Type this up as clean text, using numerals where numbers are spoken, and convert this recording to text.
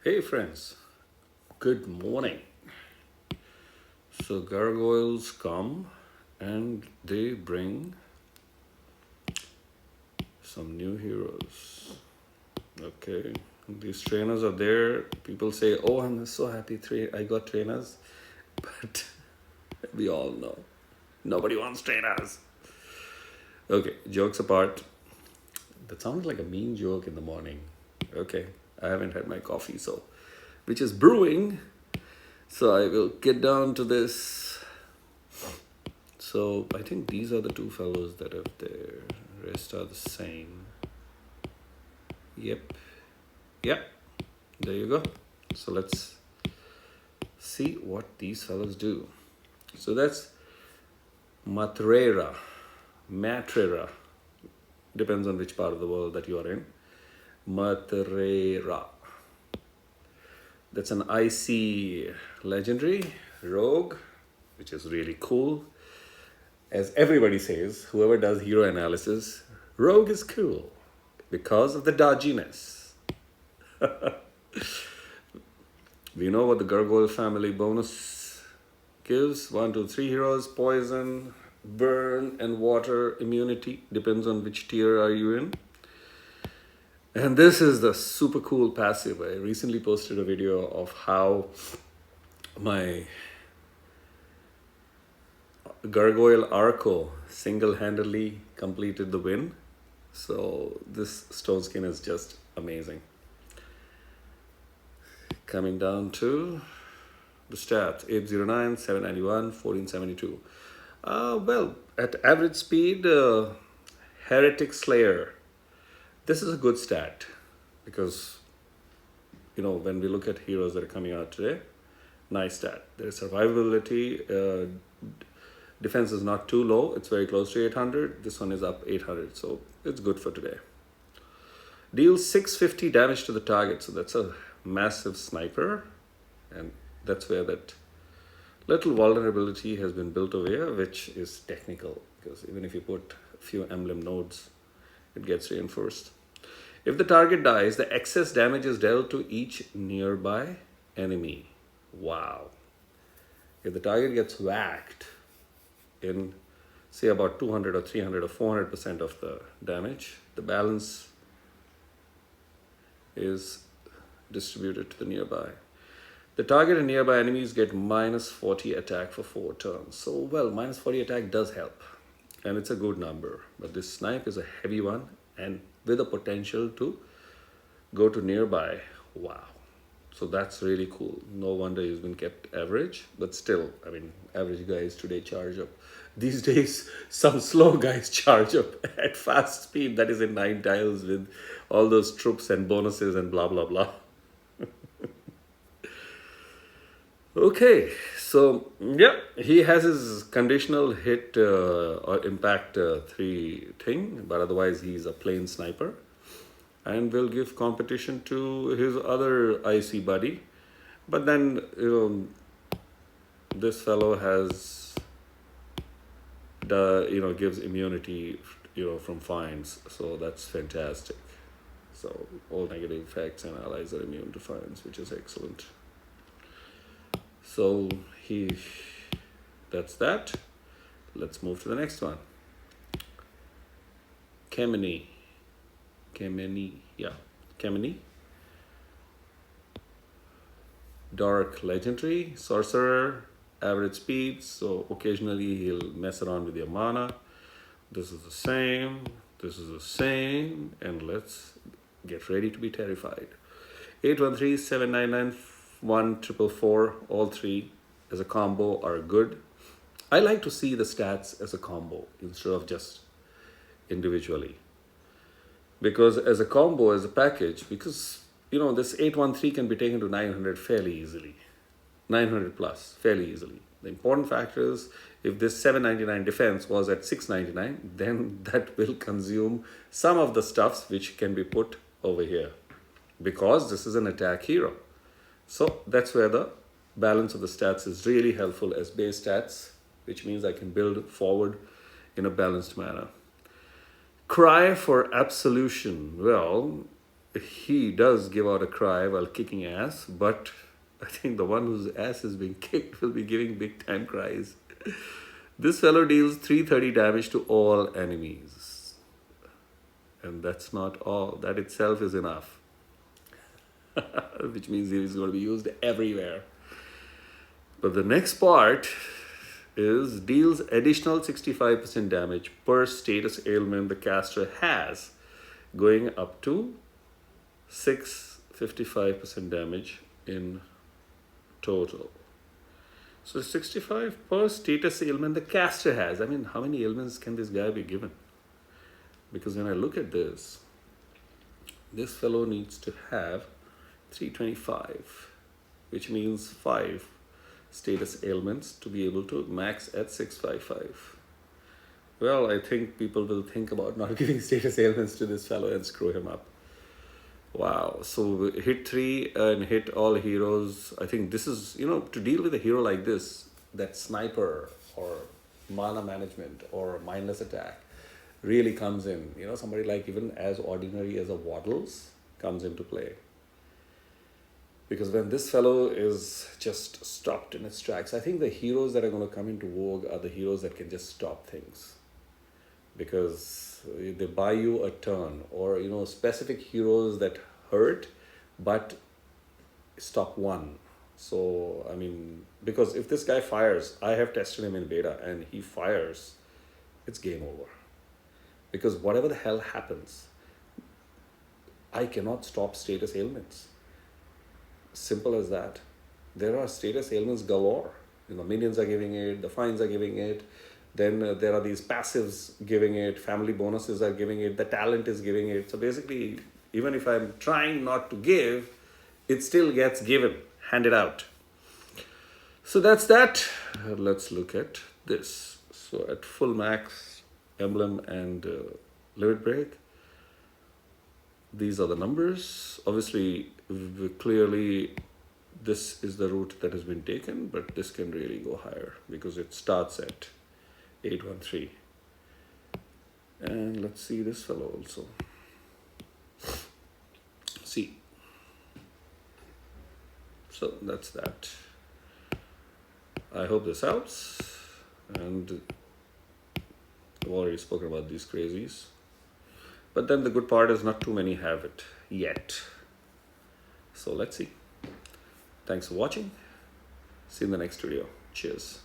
Hey friends, good morning. So gargoyles come and they bring some new heroes. Okay, these trainers are there. People say, "Oh, I'm so happy I got trainers," but we all know nobody wants trainers. Okay, jokes apart. That sounds like a mean joke in the morning. Okay, I haven't had my coffee, so which is brewing. So I will get down to this. So I think these are the two fellows that are there. Rest are the same. Yep. Yep. There you go. So let's see what these fellows do. So that's Matrera. Matrera. Depends on which part of the world that you are in. Matrera. That's an IC legendary rogue, which is really cool. As everybody says, whoever does hero analysis, rogue is cool because of the dodginess. We know what the Gargoyle family bonus gives. 1, 2, 3 heroes, poison, burn, and water immunity. Depends on which tier are you in. And this is the super cool passive. I recently posted a video of how my Gargoyle Arco single-handedly completed the win. So this stone skin is just amazing. Coming down to the stats: 809, 791, 1472. Well, at average speed, Heretic Slayer. This is a good stat because, when we look at heroes that are coming out today, nice stat. Their survivability, defense is not too low. It's very close to 800. This one is up 800, so it's good for today. Deals 650 damage to the target, so that's a massive sniper, and that's where that little vulnerability has been built over here, which is technical, because even if you put a few emblem nodes, it gets reinforced. If the target dies, the excess damage is dealt to each nearby enemy. Wow. If the target gets whacked in, say, about 200 or 300 or 400% of the damage, the balance is distributed to the nearby. The target and nearby enemies get minus 40 attack for 4 turns. So, well, minus 40 attack does help. And it's a good number. But this snipe is a heavy one and with a potential to go to nearby. Wow. So that's really cool. No wonder he's been kept average. But still, average guys today charge up. These days, some slow guys charge up at fast speed. That is in 9 tiles with all those troops and bonuses and blah, blah, blah. Okay, so yeah, he has his conditional hit or impact 3 thing, but otherwise he's a plain sniper and will give competition to his other IC buddy. But then, this fellow has gives immunity, from fines, so that's fantastic. So all negative effects and allies are immune to fines, which is excellent. So that's that. Let's move to the next one. Kemény. Kemény. Dark legendary, sorcerer, average speed, so occasionally he'll mess around with your mana. This is the same, and let's get ready to be terrified. 813, 799, 1444, all 3 as a combo are good. I like to see the stats as a combo instead of just individually. Because as a combo, as a package, this 813 can be taken to 900 fairly easily. 900 plus, fairly easily. The important factor is if this 799 defense was at 699, then that will consume some of the stuffs which can be put over here. Because this is an attack hero. So that's where the balance of the stats is really helpful as base stats, which means I can build forward in a balanced manner. Cry for absolution. Well, he does give out a cry while kicking ass, but I think the one whose ass is being kicked will be giving big time cries. This fellow deals 330 damage to all enemies. And that's not all. That itself is enough. Which means he is going to be used everywhere. But the next part is deals additional 65% damage per status ailment the caster has, going up to 655% damage in total. So 65 per status ailment the caster has. I mean, how many ailments can this guy be given? Because when I look at this fellow needs to have 325, which means 5 status ailments to be able to max at 655. Well, I think people will think about not giving status ailments to this fellow and screw him up. Wow. So hit 3 and hit all heroes. I think this is, to deal with a hero like this, that sniper or mana management or mindless attack really comes in. Somebody like even as ordinary as a Waddles comes into play. Because when this fellow is just stopped in its tracks, I think the heroes that are going to come into vogue are the heroes that can just stop things. Because they buy you a turn, or specific heroes that hurt but stop one. So I mean, because if this guy fires, I have tested him in beta, and he fires, it's game over. Because whatever the hell happens, I cannot stop status ailments. Simple as that. There are status ailments galore. Minions are giving it, the fines are giving it. Then there are these passives giving it, family bonuses are giving it, the talent is giving it. So basically, even if I'm trying not to give, it still gets given, handed out. So that's that. Let's look at this. So at full max, emblem and limit break, these are the numbers. Obviously, clearly, this is the route that has been taken, but this can really go higher because it starts at 813. And let's see this fellow also. See. So that's that. I hope this helps. And I've already spoken about these crazies. But then the good part is not too many have it yet. So let's see. Thanks for watching. See you in the next video. Cheers.